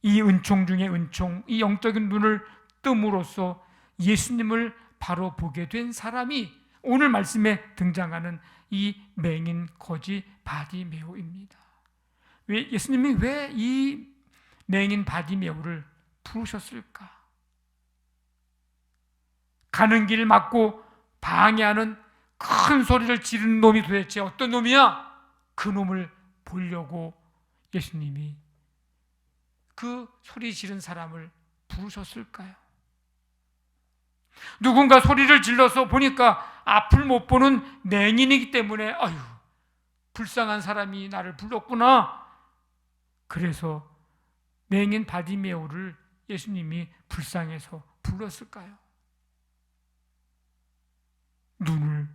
이 은총 중에 은총, 이 영적인 눈을 뜸으로써 예수님을 바로 보게 된 사람이 오늘 말씀에 등장하는 이 맹인 거지 바디메오입니다. 예수님이 왜 이 맹인 바디메오를 부르셨을까? 가는 길 막고 방해하는 큰 소리를 지르는 놈이 도대체 어떤 놈이야? 그 놈을 보려고 예수님이 그 소리 지른 사람을 부르셨을까요? 누군가 소리를 질러서 보니까 앞을 못 보는 맹인이기 때문에 아유, 불쌍한 사람이 나를 불렀구나. 그래서 맹인 바디메오를 예수님이 불쌍해서 불렀을까요? 눈을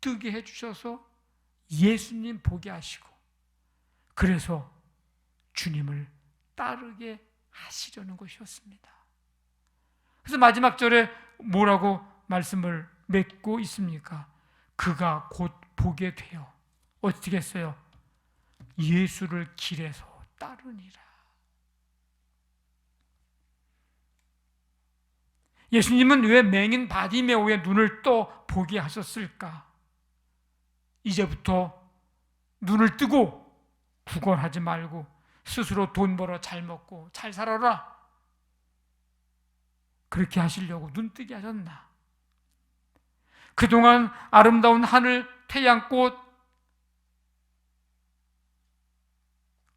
뜨게 해주셔서 예수님 보게 하시고, 그래서 주님을 따르게 하시려는 것이었습니다. 그래서 마지막 절에 뭐라고 말씀을 맺고 있습니까? 그가 곧 보게 되어 어떻게 했어요? 예수를 길에서 따르니라. 예수님은 왜 맹인 바디메오의 눈을 또 보게 하셨을까? 이제부터 눈을 뜨고 구걸하지 말고 스스로 돈 벌어 잘 먹고 잘 살아라, 그렇게 하시려고 눈 뜨게 하셨나? 그동안 아름다운 하늘, 태양꽃,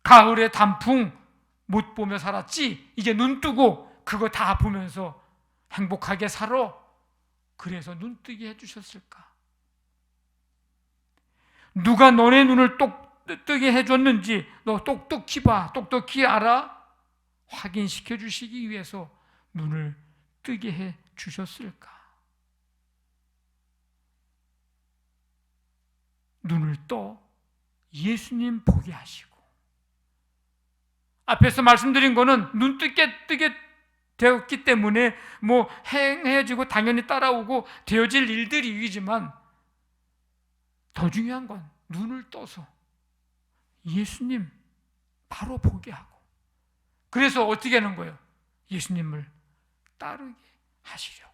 가을의 단풍 못 보며 살았지, 이제 눈 뜨고 그거 다 보면서 행복하게 살아. 그래서 눈 뜨게 해주셨을까? 누가 너네 눈을 뜨게 해줬는지 너 똑똑히 봐, 똑똑히 알아? 확인시켜 주시기 위해서 눈을 뜨게 해 주셨을까? 눈을 떠 예수님 보게 하시고, 앞에서 말씀드린 거는 눈 뜨게 되었기 때문에 뭐 행해지고 당연히 따라오고 되어질 일들이지만, 더 중요한 건 눈을 떠서 예수님 바로 보게 하고, 그래서 어떻게 하는 거예요? 예수님을 따르게 하시려고.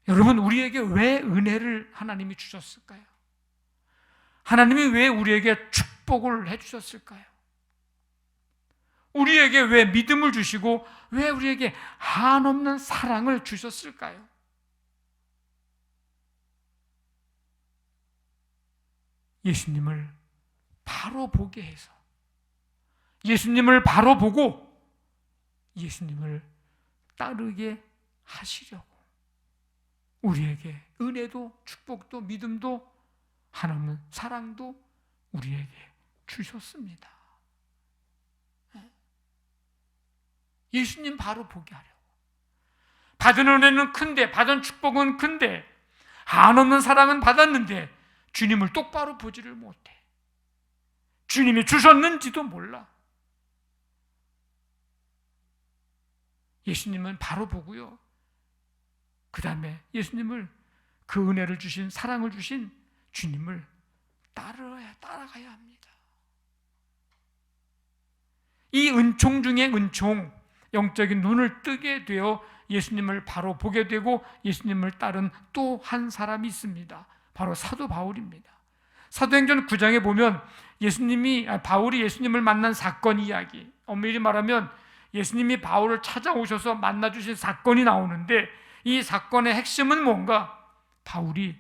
여러분, 우리에게 왜 은혜를 하나님이 주셨을까요? 하나님이 왜 우리에게 축복을 해주셨을까요? 우리에게 왜 믿음을 주시고 왜 우리에게 한없는 사랑을 주셨을까요? 예수님을 바로 보게 해서, 예수님을 바로 보고 예수님을 따르게 하시려고 우리에게 은혜도 축복도 믿음도 하나님은 사랑도 우리에게 주셨습니다. 예수님 바로 보게 하려고. 받은 은혜는 큰데, 받은 축복은 큰데, 한없는 사랑은 받았는데 주님을 똑바로 보지를 못해. 주님이 주셨는지도 몰라. 예수님은 바로 보고요, 그 다음에 예수님을, 그 은혜를 주신, 사랑을 주신 주님을 따라가야 합니다. 이 은총 중에 은총, 영적인 눈을 뜨게 되어 예수님을 바로 보게 되고 예수님을 따른 또 한 사람이 있습니다. 바로 사도 바울입니다. 사도행전 9장에 보면 바울이 예수님을 만난 사건 이야기, 엄밀히 말하면 예수님이 바울을 찾아오셔서 만나주신 사건이 나오는데, 이 사건의 핵심은 뭔가? 바울이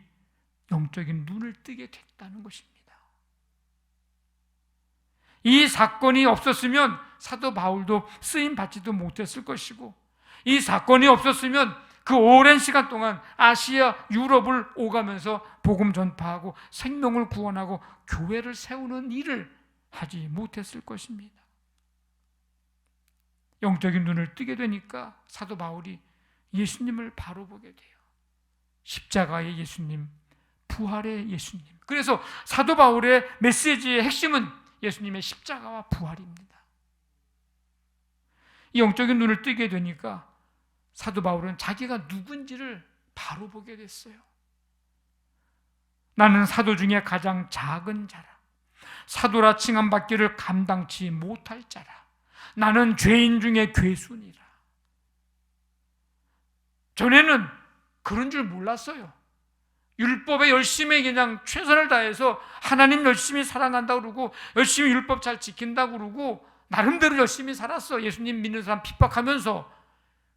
영적인 눈을 뜨게 됐다는 것입니다. 이 사건이 없었으면 사도 바울도 쓰임 받지도 못했을 것이고, 이 사건이 없었으면 그 오랜 시간 동안 아시아, 유럽을 오가면서 복음 전파하고 생명을 구원하고 교회를 세우는 일을 하지 못했을 것입니다. 영적인 눈을 뜨게 되니까 사도 바울이 예수님을 바로 보게 돼요. 십자가의 예수님, 부활의 예수님. 그래서 사도 바울의 메시지의 핵심은 예수님의 십자가와 부활입니다. 이 영적인 눈을 뜨게 되니까 사도 바울은 자기가 누군지를 바로 보게 됐어요. 나는 사도 중에 가장 작은 자라. 사도라 칭함받기를 감당치 못할 자라. 나는 죄인 중에 괴순이라. 전에는 그런 줄 몰랐어요. 율법에 열심히 그냥 최선을 다해서 하나님 열심히 사랑한다고 그러고 열심히 율법 잘 지킨다고 그러고 나름대로 열심히 살았어. 예수님 믿는 사람 핍박하면서.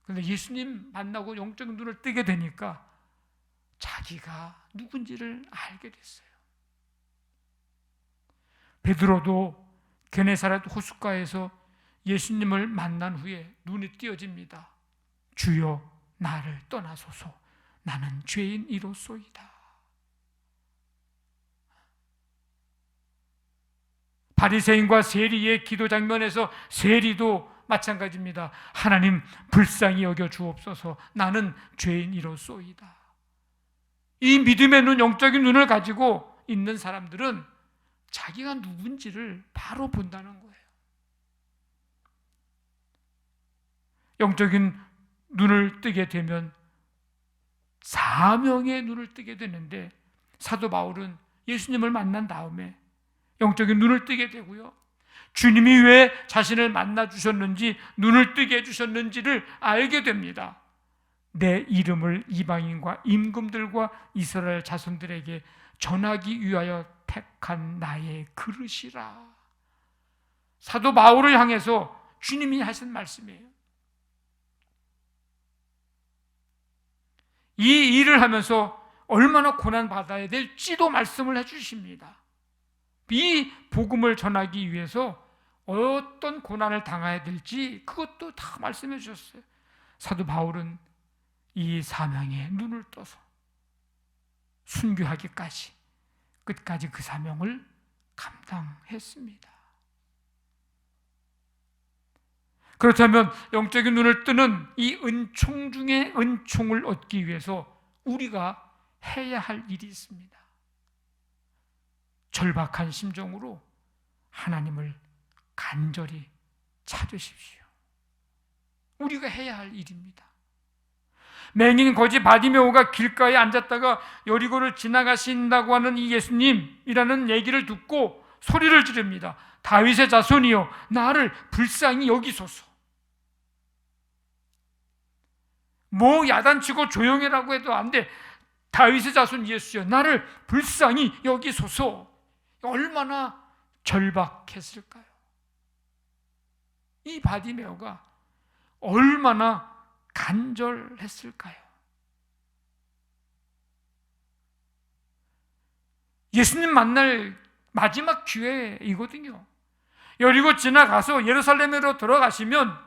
그런데 예수님 만나고 영적인 눈을 뜨게 되니까 자기가 누군지를 알게 됐어요. 베드로도 게네사렛 호숫가에서 예수님을 만난 후에 눈이 띄어집니다. 주여 나를 떠나소서 나는 죄인이로소이다. 바리새인과 세리의 기도 장면에서 세리도 마찬가지입니다. 하나님 불쌍히 여겨 주옵소서 나는 죄인이로소이다. 이 믿음의 눈, 영적인 눈을 가지고 있는 사람들은 자기가 누군지를 바로 본다는 거예요. 영적인 눈을 뜨게 되면 사명의 눈을 뜨게 되는데 사도 바울은 예수님을 만난 다음에 영적인 눈을 뜨게 되고요. 주님이 왜 자신을 만나 주셨는지, 눈을 뜨게 해주셨는지를 알게 됩니다. 내 이름을 이방인과 임금들과 이스라엘 자손들에게 전하기 위하여 택한 나의 그릇이라. 사도 바울을 향해서 주님이 하신 말씀이에요. 이 일을 하면서 얼마나 고난받아야 될지도 말씀을 해주십니다. 이 복음을 전하기 위해서 어떤 고난을 당해야 될지 그것도 다 말씀해 주셨어요. 사도 바울은 이 사명에 눈을 떠서 순교하기까지 끝까지 그 사명을 감당했습니다. 그렇다면 영적인 눈을 뜨는 이 은총 중에 은총을 얻기 위해서 우리가 해야 할 일이 있습니다. 절박한 심정으로 하나님을 간절히 찾으십시오. 우리가 해야 할 일입니다. 맹인 거지 바디메오가 길가에 앉았다가 여리고를 지나가신다고 하는 이 예수님이라는 얘기를 듣고 소리를 지릅니다. 다윗의 자손이여 나를 불쌍히 여기소서. 뭐 야단치고 조용히라고 해도 안 돼. 다윗의 자손 예수여 나를 불쌍히 여기소서. 얼마나 절박했을까요? 이 바디메오가 얼마나 간절했을까요? 예수님 만날 마지막 기회이거든요. 여리고 지나가서 예루살렘으로 들어가시면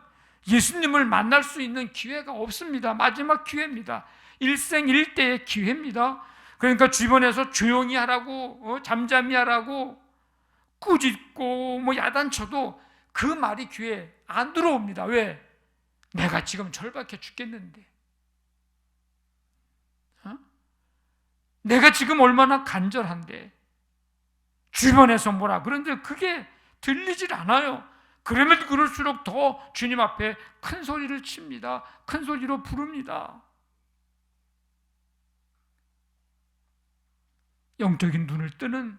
예수님을 만날 수 있는 기회가 없습니다. 마지막 기회입니다. 일생일대의 기회입니다. 그러니까 주변에서 조용히 하라고 잠잠히 하라고 꾸짖고 뭐 야단쳐도 그 말이 귀에 안 들어옵니다. 왜? 내가 지금 절박해 죽겠는데 내가 지금 얼마나 간절한데 주변에서 뭐라 그런데 그게 들리질 않아요. 그러면 그럴수록 더 주님 앞에 큰 소리를 칩니다. 큰 소리로 부릅니다. 영적인 눈을 뜨는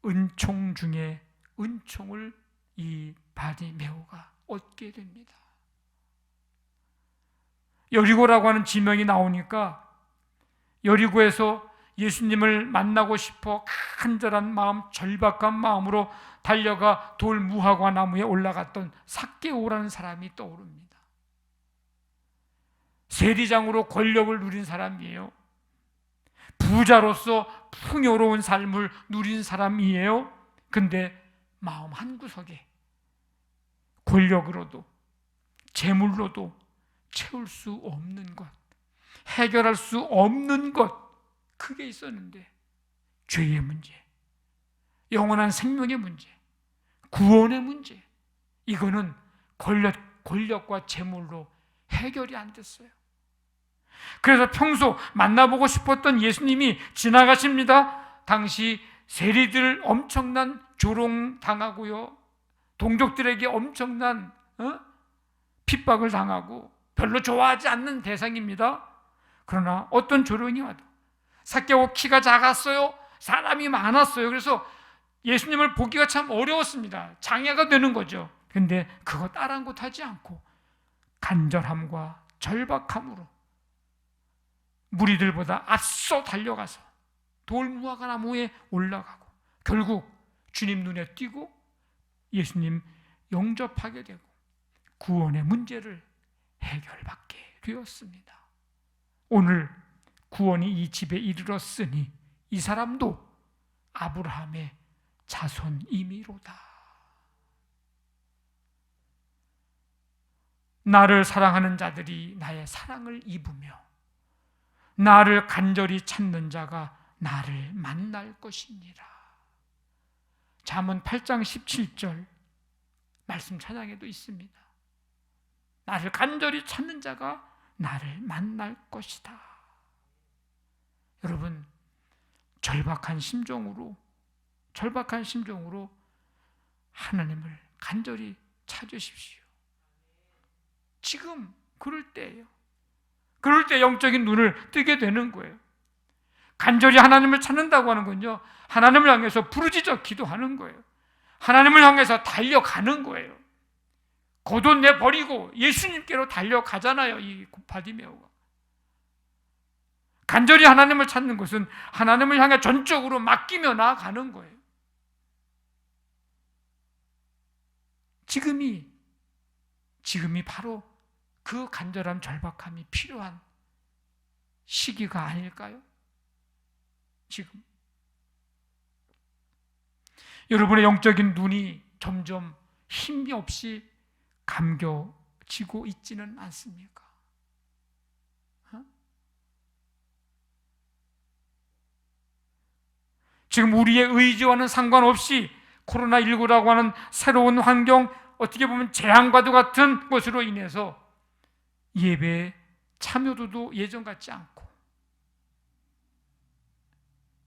은총 중에 은총을 이 바디메오가 얻게 됩니다. 여리고라고 하는 지명이 나오니까 여리고에서 예수님을 만나고 싶어 간절한 마음, 절박한 마음으로 달려가 돌 무화과 나무에 올라갔던 삭개오라는 사람이 떠오릅니다. 세리장으로 권력을 누린 사람이에요. 부자로서 풍요로운 삶을 누린 사람이에요. 근데 마음 한구석에 권력으로도 재물로도 채울 수 없는 것, 해결할 수 없는 것, 그게 있었는데 죄의 문제, 영원한 생명의 문제, 구원의 문제, 이거는 권력과 재물로 해결이 안 됐어요. 그래서 평소 만나보고 싶었던 예수님이 지나가십니다. 당시 세리들 엄청난 조롱당하고요, 동족들에게 엄청난 핍박을 당하고 별로 좋아하지 않는 대상입니다. 그러나 어떤 조롱이 와도, 삭개오 키가 작았어요, 사람이 많았어요. 그래서 예수님을 보기가 참 어려웠습니다. 장애가 되는 거죠. 근데 그것 아랑곳하지 않고 간절함과 절박함으로 무리들보다 앞서 달려가서 돌무화과 나무에 올라가고 결국 주님 눈에 띄고 예수님 영접하게 되고 구원의 문제를 해결받게 되었습니다. 오늘 구원이 이 집에 이르렀으니 이 사람도 아브라함의 자손이미로다. 나를 사랑하는 자들이 나의 사랑을 입으며 나를 간절히 찾는 자가 나를 만날 것이니라. 잠언 8장 17절 말씀 찬양에도 있습니다. 나를 간절히 찾는 자가 나를 만날 것이다. 여러분, 절박한 심정으로 하나님을 간절히 찾으십시오. 지금 그럴 때예요. 그럴 때 영적인 눈을 뜨게 되는 거예요. 간절히 하나님을 찾는다고 하는 건요, 하나님을 향해서 부르짖어 기도하는 거예요. 하나님을 향해서 달려가는 거예요. 겉옷 내버리고 예수님께로 달려가잖아요, 이 바디메오가. 간절히 하나님을 찾는 것은 하나님을 향해 전적으로 맡기며 나아가는 거예요. 지금이 바로 그 간절한 절박함이 필요한 시기가 아닐까요? 지금 여러분의 영적인 눈이 점점 힘이 없이 감겨지고 있지는 않습니까? 지금 우리의 의지와는 상관없이 코로나19라고 하는 새로운 환경, 어떻게 보면 재앙과도 같은 것으로 인해서 예배에 참여도도 예전 같지 않고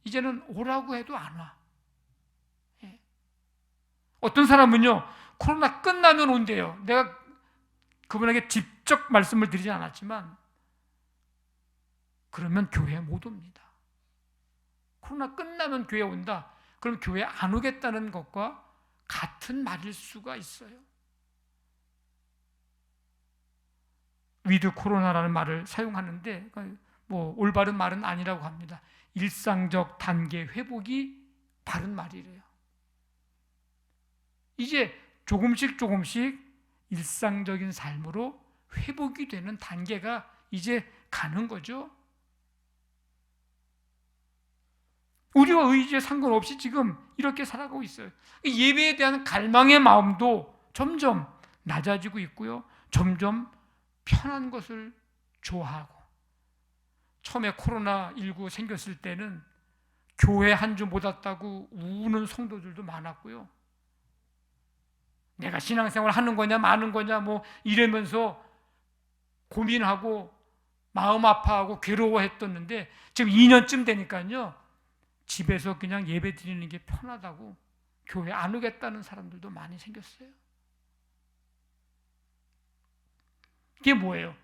이제는 오라고 해도 안 와. 어떤 사람은요, 코로나 끝나면 온대요. 내가 그분에게 직접 말씀을 드리지 않았지만 그러면 교회에 못 옵니다. 코로나 끝나면 교회에 온다. 그럼 교회에 안 오겠다는 것과 같은 말일 수가 있어요. 위드 코로나라는 말을 사용하는데 뭐 올바른 말은 아니라고 합니다. 일상적 단계 회복이 바른 말이래요. 이제 조금씩 일상적인 삶으로 회복이 되는 단계가 이제 가는 거죠. 우리와 의지에 상관없이 지금 이렇게 살아가고 있어요. 예배에 대한 갈망의 마음도 점점 낮아지고 있고요. 점점 편한 것을 좋아하고, 처음에 코로나19 생겼을 때는 교회 한 주 못 왔다고 우는 성도들도 많았고요. 내가 신앙생활 하는 거냐 마는 거냐 뭐 이러면서 고민하고 마음 아파하고 괴로워했었는데 지금 2년쯤 되니까요, 집에서 그냥 예배 드리는 게 편하다고 교회 안 오겠다는 사람들도 많이 생겼어요. 이게 뭐예요?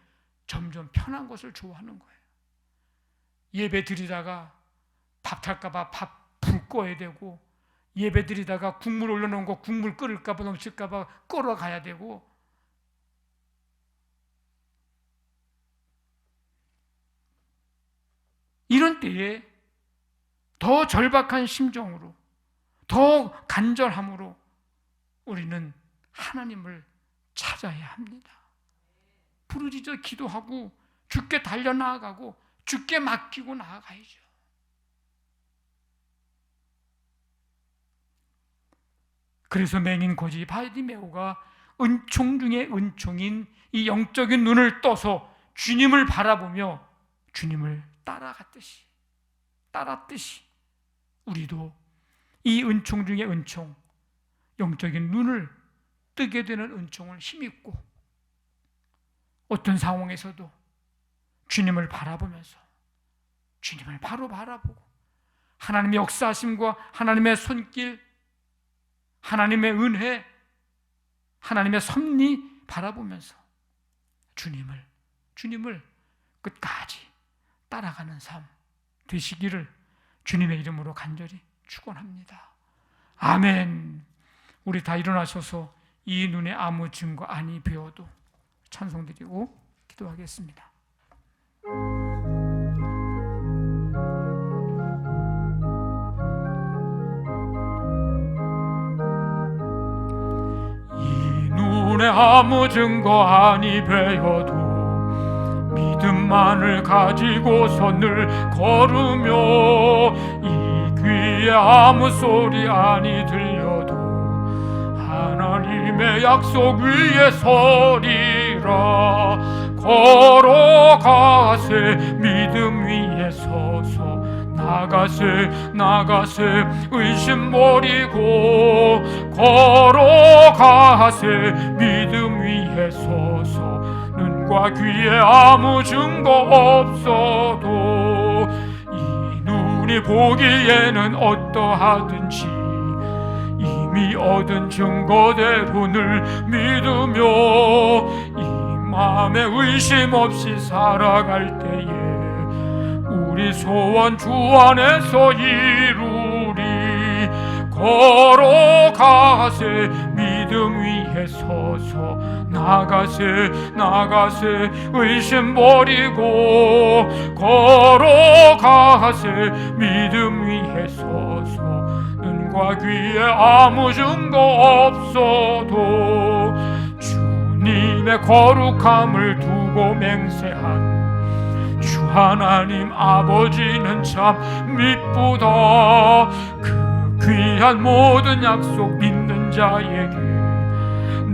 점점 편한 것을 좋아하는 거예요. 예배 드리다가 밥 탈까봐 밥 불 꺼야 되고, 예배 드리다가 국물 올려놓은 거 국물 끓을까봐 넘칠까봐 끌어 가야 되고, 이런 때에 더 절박한 심정으로, 더 간절함으로 우리는 하나님을 찾아야 합니다. 부르짖어 기도하고 주께 달려나아가고 주께 맡기고 나아가야죠. 그래서 맹인 거지 바디메오가 은총 중에 은총인 이 영적인 눈을 떠서 주님을 바라보며 주님을 따랐듯이 우리도 이 은총 중에 은총, 영적인 눈을 뜨게 되는 은총을 힘입고 어떤 상황에서도 주님을 바라보면서 주님을 바로 바라보고 하나님의 역사하심과 하나님의 손길, 하나님의 은혜, 하나님의 섭리 바라보면서 주님을 끝까지 따라가는 삶 되시기를 주님의 이름으로 간절히 축원합니다. 아멘. 우리 다 일어나셔서 이 눈에 아무 증거 아니 배워도 찬송드리고 기도하겠습니다. 이 눈에 아무 증거 아니 배워도 믿음만을 가지고서 늘 걸으며 이 귀에 아무 소리 아니 들려도 하나님의 약속 위에 서리라. 걸어가세 믿음 위에 서서 나가세 의심 버리고 걸어가세 믿음 위에 서서 눈과 귀에 아무 증거 없어도 이 눈이 보기에는 어떠하든지 이미 얻은 증거대로 늘 믿으며 이 마음에 의심 없이 살아갈 때에 우리 소원 주 안에서 이루리. 걸어가세 믿음 위에 서서 나가세 의심 버리고 걸어가세 믿음 위에 서서 눈과 귀에 아무 증거 없어도 주님의 거룩함을 두고 맹세한 주 하나님 아버지는 참 미쁘다. 그 귀한 모든 약속 믿는 자에게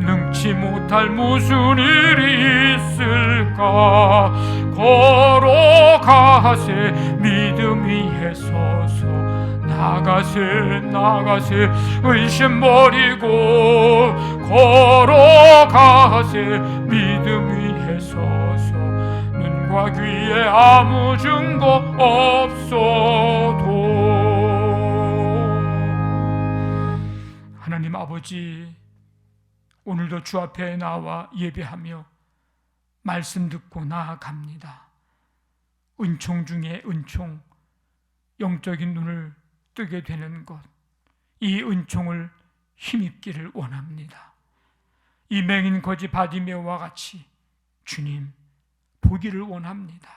능치 못할 무슨 일이 있을까. 걸어가세 믿음 위에 서서 나가세 의심 버리고 걸어가세 믿음 위에 서서 눈과 귀에 아무 증거 없어도. 하나님 아버지, 오늘도 주 앞에 나와 예배하며 말씀 듣고 나아갑니다. 은총 중에 은총, 영적인 눈을 뜨게 되는 것, 이 은총을 힘입기를 원합니다. 이 맹인 거지 바디메오와 같이 주님 보기를 원합니다.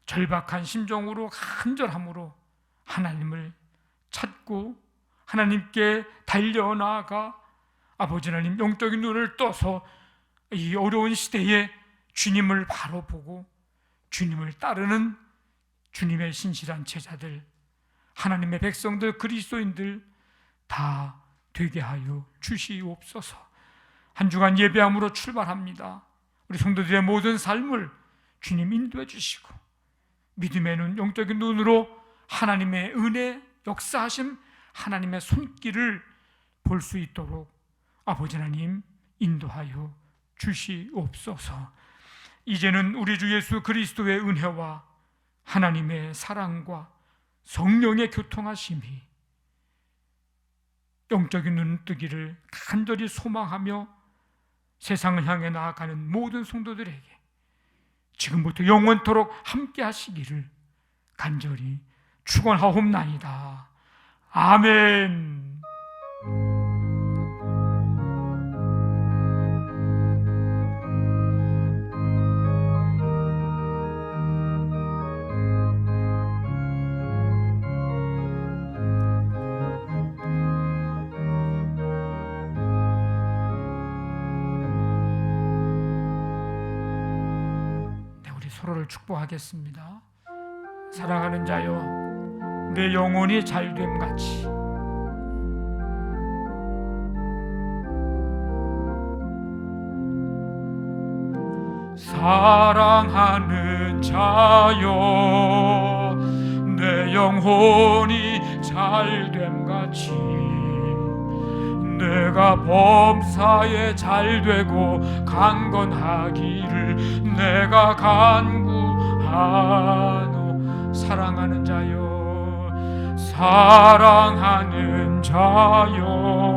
절박한 심정으로 간절함으로 하나님을 찾고 하나님께 달려나가 아버지 하나님 영적인 눈을 떠서 이 어려운 시대에 주님을 바로 보고 주님을 따르는 주님의 신실한 제자들, 하나님의 백성들, 그리스도인들 다 되게 하여 주시옵소서. 한 주간 예배함으로 출발합니다. 우리 성도들의 모든 삶을 주님 인도해 주시고 믿음의 눈, 영적인 눈으로 하나님의 은혜, 역사하심, 하나님의 손길을 볼 수 있도록 아버지 하나님 인도하여 주시옵소서. 이제는 우리 주 예수 그리스도의 은혜와 하나님의 사랑과 성령의 교통하심이 영적인 눈뜨기를 간절히 소망하며 세상을 향해 나아가는 모든 성도들에게 지금부터 영원토록 함께 하시기를 간절히 축원하옵나이다. 아멘. 서로를 축복하겠습니다. 사랑하는 자여, 내 영혼이 잘됨같이 사랑하는 자여 내 영혼이 잘됨같이 내가 범사에 잘되고 강건하기를 내가 간구하노. 사랑하는 자여 사랑하는 자여